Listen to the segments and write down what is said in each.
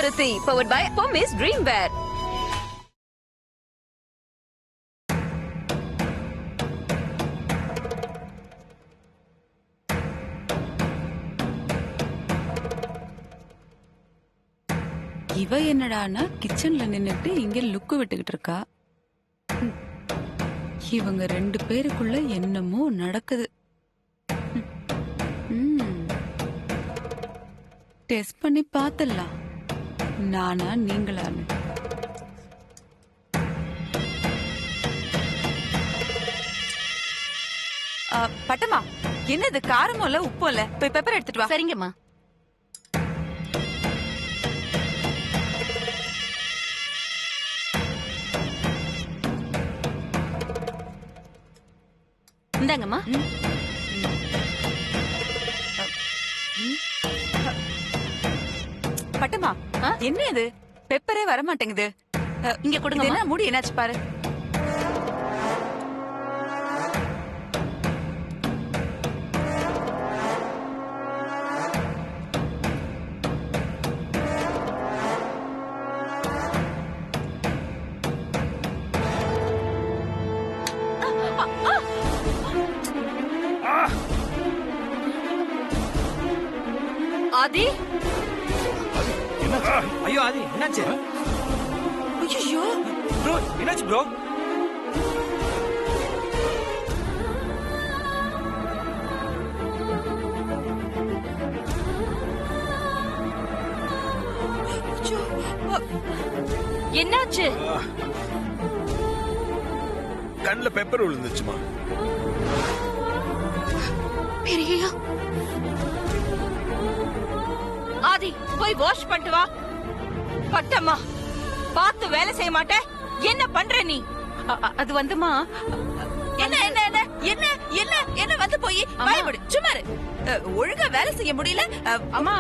ஒருத்தி powered by Pommes Dreamwear. இவ என்னடானா கிச்சன்ல நின்னுட்டு இங்க லுக்கு விட்டுக்கிட்டு இருக்கா. இவங்க 2 பேருக்குள்ள என்னமோ நடக்குது. டெஸ்ட் பண்ணி பார்த்தலாம், நானா நீங்களான்னு. பட்டமா, என்னது காரமும் இல்ல உப்பும் இல்ல, போய் பெப்பர் எடுத்துட்டு வா. சரிங்கம்மா. இந்தாங்கம்மா. பட்டமா, என்ன இது பெப்பரே வர மாட்டேங்குது. இங்க கொடுங்க. என்ன மூடி என்னாச்சு பாரு. ஆதி, ஐயோ ஆதி, என்னாச்சு? ஐயோ ப்ரோ, என்னாச்சு ப்ரோ? என்னாச்சு? கண்ணுல பெப்பர் விழுந்துச்சுமா. பெரிய ஆதி, போய் வாஷ் பண்ணிட்டு வா. பட்டம்மா, பார்த்து வேலை செய்ய மாட்டேன், என்ன பண்ற நீ? அது வந்துமா, என்ன என்ன என்ன என்ன என்ன என்ன வந்து போய் பயப்படு. சும்மா ஒழுங்கா வேலை செய்ய முடியல. அம்மா,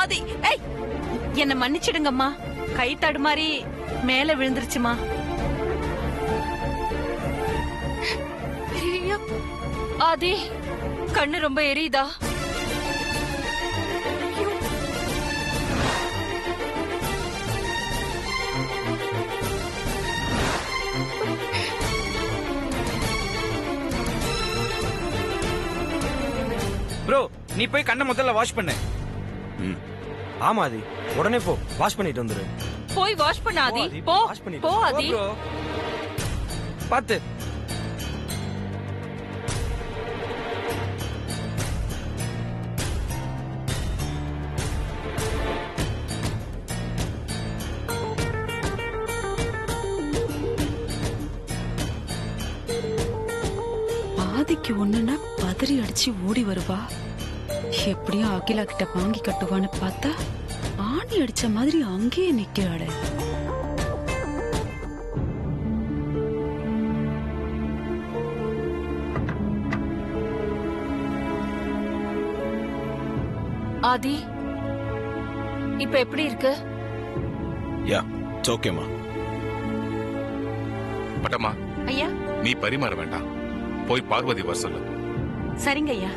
ஆதி, ஏய் என்ன மன்னிச்சிடுங்கம்மா, கை தடுமாறி மேல விழுந்துருச்சுமா. ஆதி, கண்ணு ரொம்ப எரியுதா? ப்ரோ, நீ போய் கண்ணை முதல்ல வாஷ் பண்ணு. ஆமா ஆதி, உடனே போ, வாஷ் பண்ணிட்டு வந்துரு. போய் வாஷ் பண்ண ஆதி, போ போ ஆதி. பாத்து. ஆதிக்கு ஒண்ணுன்னா பதறி அடிச்சு ஓடி வருவா. எப்படியும் அகிலா கிட்ட வாங்கி கட்டுவான்னு பார்த்தா ஆணி அடிச்ச மாதிரி அங்கேயே நிக்கிறாளே. ஆதி, இப்ப எப்படி இருக்கு? யா, இட்ஸ் ஓகேமா. பட்டம்மா, ஐயா. நீ பரிமாற வேண்டாம், போய் பார்வதி வர சொல்லு. சரிங்க ஐயா.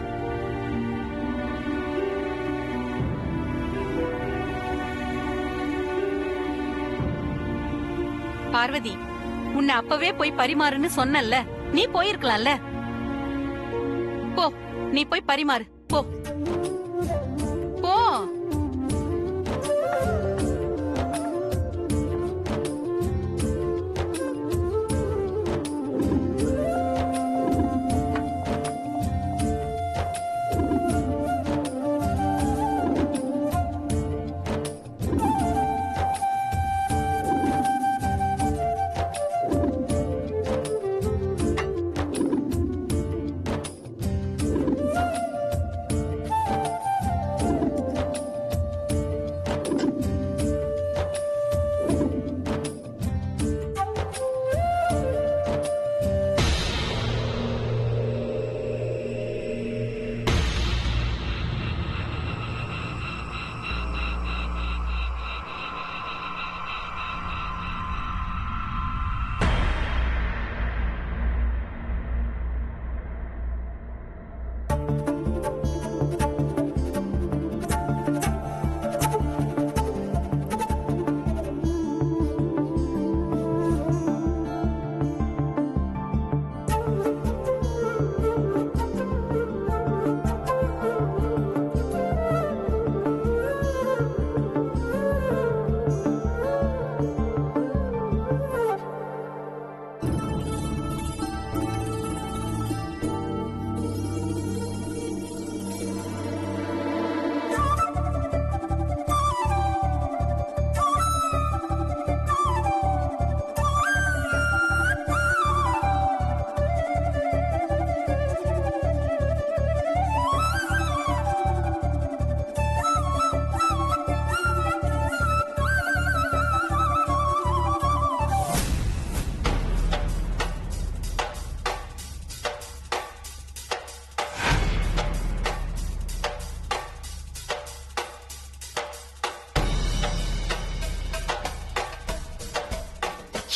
பார்வதி, உன்னை அப்பவே போய் பரிமாறுன்னு சொன்னல்ல, நீ போயிருக்கலாம்ல. போ, நீ போய் பரிமாறு, போ போ.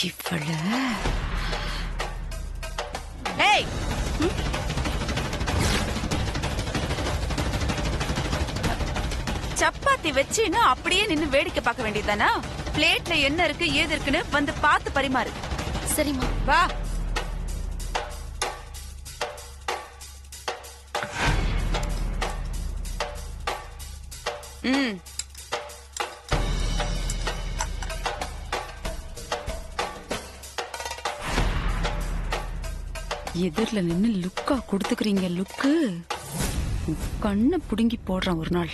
இவள ஏய், சப்பாத்தி வச்சுன்னு அப்படியே நின்னு வேடிக்கை பார்க்க வேண்டியதானா? பிளேட்ல என்ன இருக்கு ஏது இருக்குன்னு வந்து பார்த்து பரிமாறு. சரிம்மா. வா. ம். எதிர்ல நின்னு லுக்கா கொடுத்துக்கிறீங்க லுக்கு. கண்ணை புடுங்கி போடுறான் ஒரு நாள்.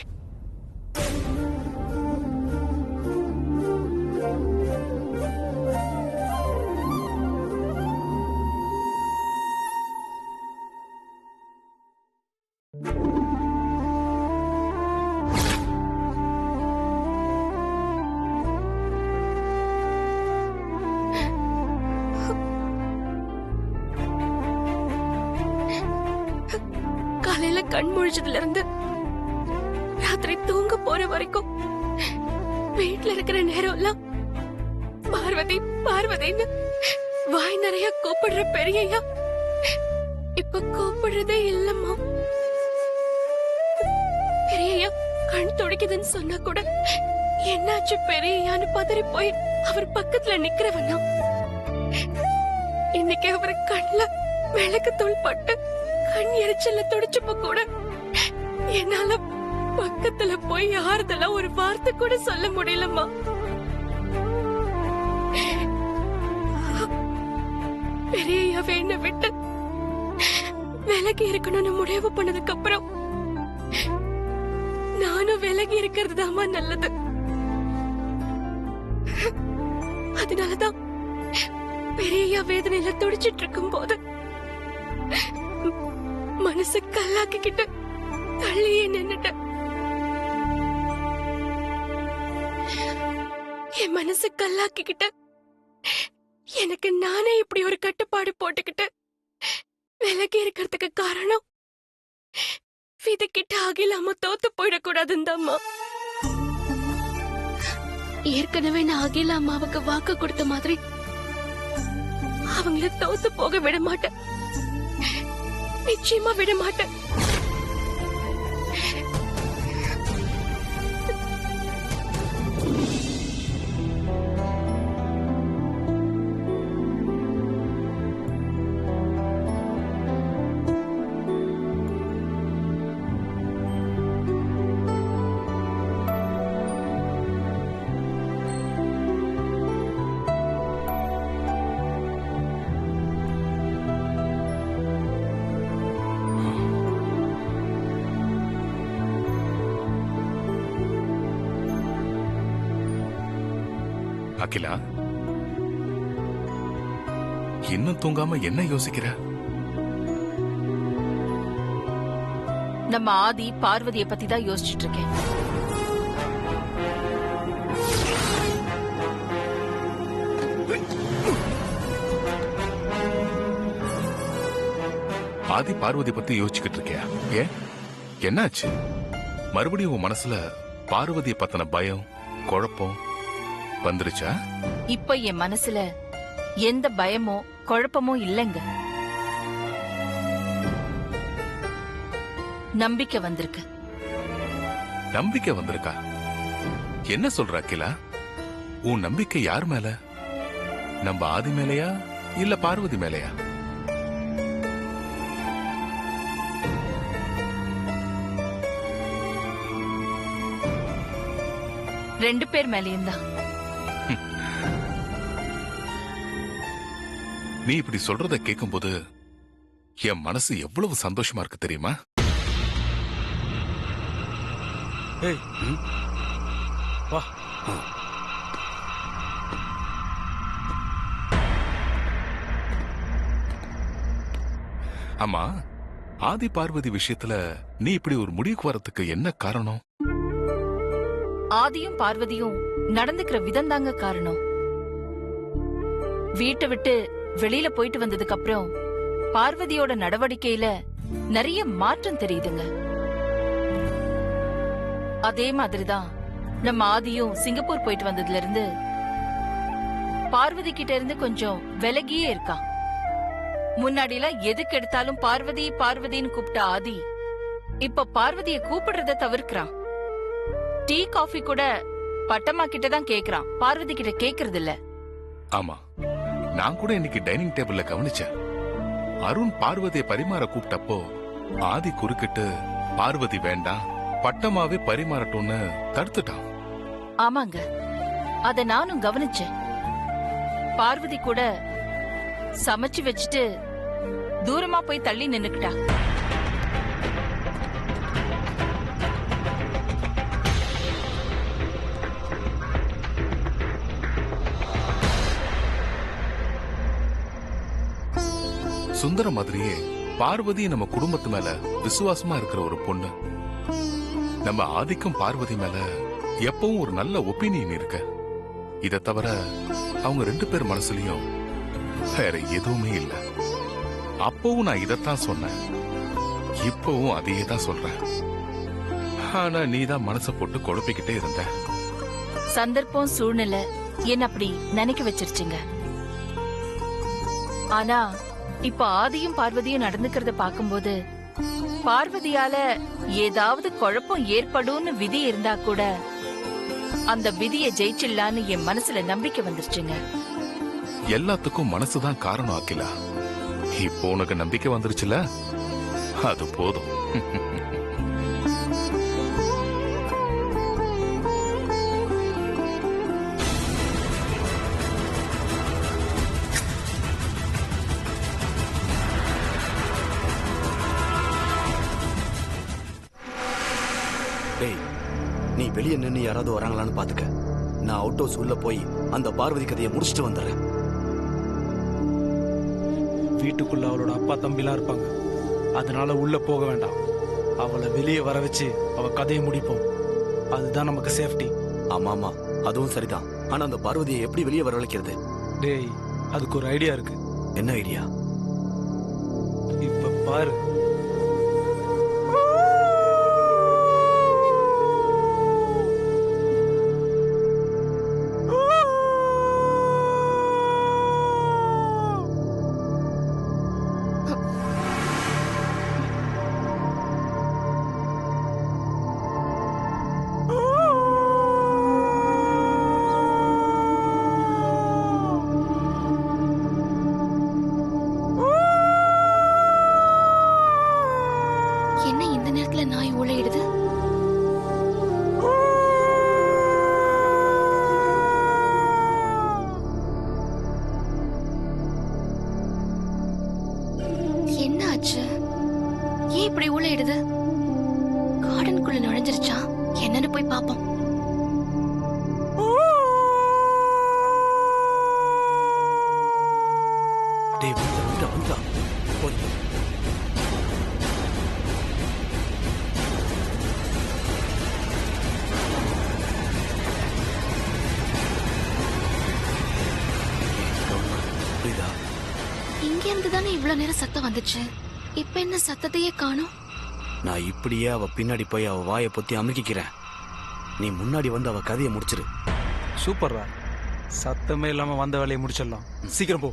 காலையில கண் முழிச்சதுல இருந்து ராத்திரி தூங்க போற வரைக்கும் வீட்டுல இருக்கிற நேரம் எல்லாம் பார்வதி பார்வதின்னு வாய் நிறைய கூப்பிடுற பெரியய்யா இப்ப கூப்பிடுறதே இல்லம்மா. பெரியய்யா கண் துடைக்குதுன்னு சொன்னா கூட என்னாச்சு பெரியய்யான்னு பதறி போய் அவர் பக்கத்துல நிக்கிறவனா. இன்னைக்கு அவர் கண்ணுல விளக்கு தூள் பட்டு கண் எரிச்சல்ல துடிச்சப்ப கூட என்னால பக்கத்துல போய் ஆறுதலா ஒரு வார்த்தை கூட சொல்ல முடியலம்மா. பெரிய வேண விட்டு விலகி இருக்கணும்னு முடிவு பண்ணதுக்கு அப்புறம் நானும் விலகி இருக்கிறது தாமா நல்லது. அதனாலதான் பெரிய வேதனையில துடிச்சிட்டு இருக்கும் போது மனசு கல்லாக்கிக்கிட்டு தள்ளியே நின்னுட்ட. என் மனசு கல்லாக்கிக்கிட்ட எனக்கு நானே இப்படி ஒரு கட்டுப்பாடு போட்டுக்கிட்டு விலகி இருக்கிறதுக்கு காரணம் விதிக்கிட்ட அகிலாம தோத்து போயிடக்கூடாதுந்தாம்மா. ஏற்கனவே நான் அகிலா அம்மாவுக்கு வாக்கு கொடுத்த மாதிரி அவங்கள தோத்து போக விட மாட்டேன். நிச்சயமா விட மாட்டேன். அகிலா, இன்னும் தூங்காம என்ன யோசிக்கிற? நம்ம ஆதி பார்வதியை பத்தி தான் யோசிச்சுட்டு இருக்கேன். ஆதி பார்வதி பத்தி யோசிச்சுக்கிட்டு இருக்கியா? ஏன், என்னாச்சு? மறுபடியும் உன் மனசுல பார்வதியை பத்தின பயம் குழப்பம் வந்துருச்சா? இப்ப என் மனசுல எந்த பயமோ குழப்பமோ இல்லைங்க. நம்பிக்கை வந்திருக்கு. நம்பிக்கை வந்திருக்கா? என்ன சொல்ற அகிலா? உன் நம்பிக்கை யார் மேல? நம்ம ஆதி மேலையா இல்ல பார்வதி மேலையா? ரெண்டு பேர் மேலேயும் தான். நீ இப்படி சொல்றத கேட்கும்போது என் மனசு எவ்வளவு சந்தோஷமா இருக்கு தெரியுமா? ஏய், வா. ஆமா, ஆதி பார்வதி விஷயத்துல நீ இப்படி ஒரு முடிவுக்கு வரதுக்கு என்ன காரணம்? ஆதியும் பார்வதியும் நடந்துக்கிற விதம் தாங்க காரணம். வீட்டை விட்டு வெளியில போயிட்டு வந்ததுக்கு அப்புறம் பார்வதியோட நடவடிக்கையில நிறைய மாற்றம் தெரியுதுங்க. அதே மாதிரிதான் நம்ம ஆதியும் சிங்கப்பூர் போயிட்டு வந்ததுல இருந்து பார்வதி கிட்ட இருந்து கொஞ்சம் விலகியே இருக்கான். முன்னாடிலாம் எதுக்கு எடுத்தாலும் பார்வதி பார்வதின்னு கூப்பிட்ட ஆதி இப்ப பார்வதிய கூப்பிடுறத தவிர்க்கிறான். டீ காஃபி கூட பட்டம்மா கிட்ட தான் கேக்குறான், பார்வதி கிட்ட கேக்குறது இல்ல. ஆமா, நான் கூட இன்னைக்கு டைனிங் டேபிள்ல கவனிச்சேன். அருண் பார்வதியை பரிமாற கூப்பிட்டப்போ ஆதி குறுக்கிட்டு பார்வதி வேண்டாம் பட்டமாவே பரிமாறட்டும்னு தடுத்துட்டான். ஆமாங்க, அத நானும் கவனிச்சேன். பார்வதி கூட சமைச்சு வச்சுட்டு தூரமா போய் தள்ளி நின்னுக்கிட்டா. சுந்தரம் மாதிரியே பார்வதி நம்ம குடும்பத்து மேல விசுவாசமா இருக்கிற ஒரு பொண்ணு. நம்ம ஆதிக்கும் பார்வதி மேல எப்பவும் ஒரு நல்ல ஒப்பீனியன் இருக்கு. இத தவிர அவங்க 2 பேர் மனசுலயும் வேற எதுவுமே இல்ல. அப்பவும் நான் இதத்தான் சொன்னேன், இப்பவும் அதையே தான் சொல்றேன். ஆனா நீதான் மனசை போட்டு குழப்பிக்கிட்டே இருந்த. சந்தர்ப்பம் சூழ்நிலை என்ன அப்படி நினைக்க வச்சிருச்சுங்க. ஆனா இப்ப ஆதியும் பார்வதியும் நடந்துக்கிறத பாக்கும்போது பார்வதியால ஏதாவது குழப்பம் ஏற்படும்னு விதி இருந்தா கூட அந்த விதியை ஜெயிச்சிடலான்னு என் மனசுல நம்பிக்கை வந்துருச்சுங்க. எல்லாத்துக்கும் மனசுதான் காரணம் ஆக்கிலா. இப்போ உனக்கு நம்பிக்கை வந்துருச்சுல, அது போதும். டேய், நீ வெளியே நின்று யாராவது வராங்களான்னு பாத்துக்க. நான் அவுட் ஹவுஸ் உள்ள போய் அந்த பார்வதி கதையை முடிச்சுட்டு வந்துடுறேன். வீட்டுக்குள்ள அவளோட அப்பா தம்பிலாம் இருப்பாங்க, அதனால உள்ள போக வேண்டாம். அவளை வெளியே வர வச்சு அவ கதையை முடிப்போம், அதுதான் நமக்கு சேஃப்டி. ஆமா ஆமா, அதுவும் சரிதான். ஆனா அந்த பார்வதியை எப்படி வெளியே வரவழைக்கிறது? டேய், அதுக்கு ஒரு ஐடியா இருக்கு. என்ன ஐடியா? இப்ப பாரு. என்ன இந்த நேரத்துல நாய் ஊழையிடுது? என்ன ஆச்சு? ஏன் இப்படி ஊழையிடுது? கார்டனுக்குள்ள நுழைஞ்சிருச்சா? என்னன்னு போய் பாப்போம். டேய், வந்துடா. போய் இங்க இருந்து தானே இவ்வளவு நேரம் சத்தம் வந்துச்சு. இப்ப என்ன சத்தத்தையே காணோம்? நான் இப்படியே அவ பின்னாடி போய் அவ வாயை பொத்தி அமுக்கிக்கிறேன். நீ முன்னாடி வந்து அவ கதையை முடிச்சிரு. சூப்பர்ரா, சத்தமே இல்லாம வந்த வேலையை முடிச்சிடலாம். சீக்கிரம் போ.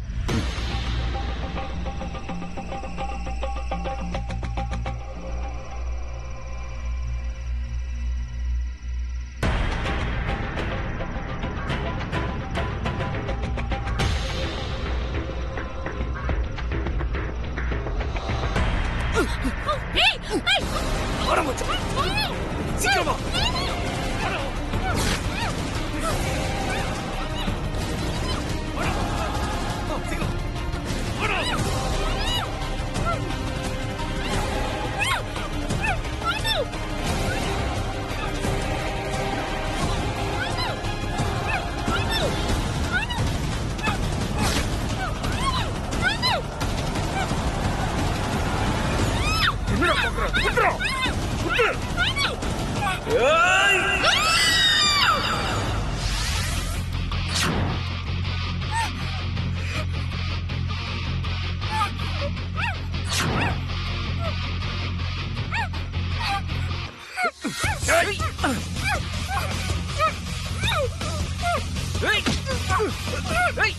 Hey!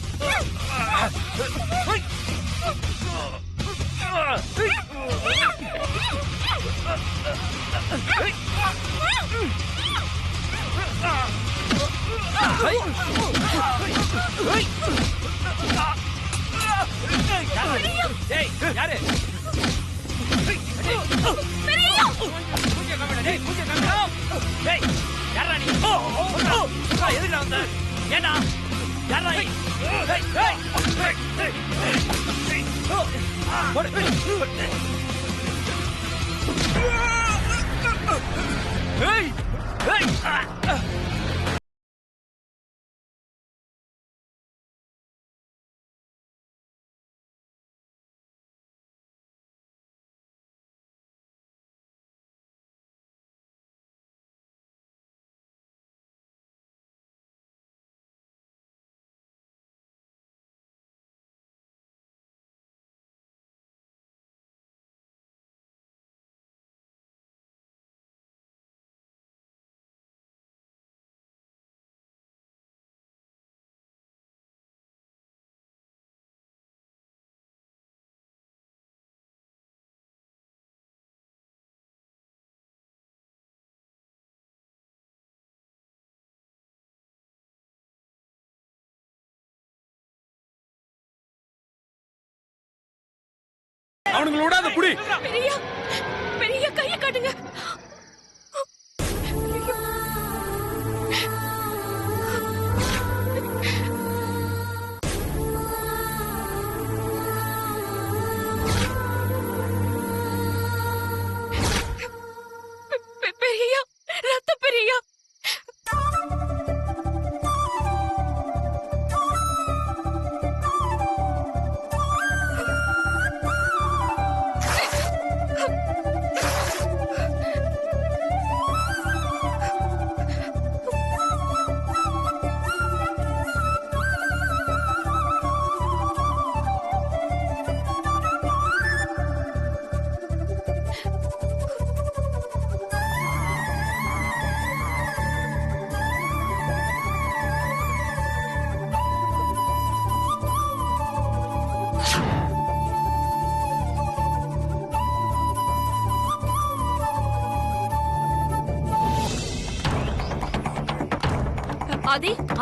ஏய் யாரு எதுக்கு வந்த ஏன்னா யாரா அவனுங்களோட அந்த குடி பெரிய பெரிய கைய காட்டுங்க. பெரியா ரத்த பெரியா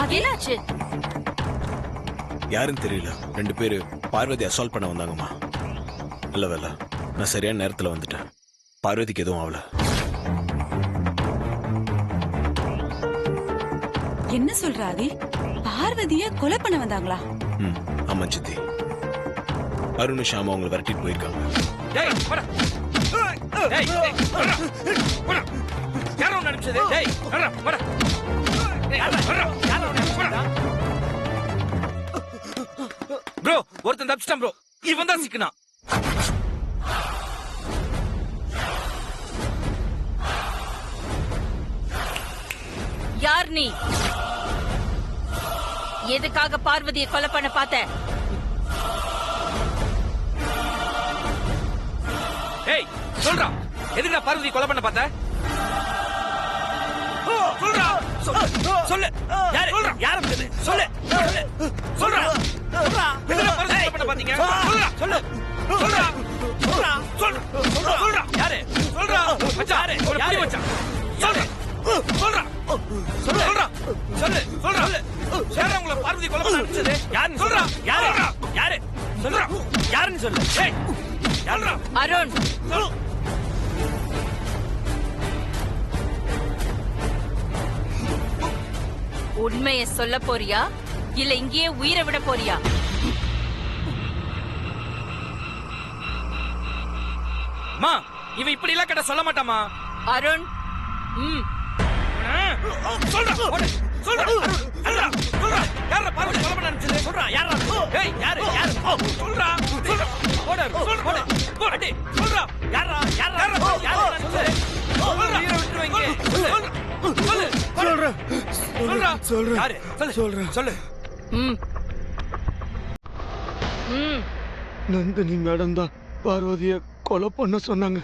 ஆதி என்னாச்சு? யாருன்னு தெரியல. 2 பேரு பார்வதி அசால்ட் பண்ண வந்தாங்கம்மா. நல்ல வேலை நான் சரியான நேரத்துல வந்துட்டேன். பார்வதிக்கு எதுவும் ஆகல. என்ன சொல்ற ஆதி? பார்வதிய கொலை பண்ண வந்தாங்களா? ஆமா சித்தி. அருண் ஷாமா அவங்களை விரட்டிட்டு போயிருக்காங்க. ப்ரோ ஒருத்தன் தப்பிச்சிட்டான் ப்ரோ. இவன் தான் சிக்கனா. யார் நீ? எதுக்காக பார்வதியை கொலை பண்ண பார்த்த? ஏய் சொல்றா, எதுக்குடா பார்வதி கொலை பண்ண பார்த்த? சொல்றா சொல்லு. யாரு யாரு சொல்லு சொல்லு சொல்றா சொல்றா. எதுக்குடா பார்வதி கொலை பண்ண பாத்தீங்க? சொல்றா சொல்லு சொல்றா சொல்றா சொல்றா. யாரு சொல்றா மச்சான்? யாரு மச்சான்? சொல்றா சொல்றா சொல்றா சொல்லு சொல்றா. யாரா உங்களை பார்வதி கொலை பண்ண அனுப்பிச்சது? யாருன்னு சொல்றா. யாரு யாரு சொல்றா. யாருன்னு சொல்லு. ஏய் யாருடா? அருண். உண்மையை சொல்ல போறியா இல்ல இங்கேயே உயிரை விட போறியா? மா இவ இப்படி எல்லாம் கேட்ட சொல்ல மாட்டாமா. அருண் சொல்றா சொல்றா சொல்றா சொல்றா. யாரா பார்வதி கொலை பண்ண அனுப்பிச்சது? சொல்றா யாரா? ஏய் யாரு யாரு சொல்றா சொல்றா. ஓடு ஓடு ஓடு சொல்றா. யாரா யாரா யாரா சொல்லு. சொல்றா உயிரை விட்டுருவீங்க. சொல்லு சொல்லு சொல்றா சொல்றா. யாரு சொல்லு சொல்லு. நந்தினி மேடம் தான் பார்வதிய கொலை பண்ண சொன்னாங்க.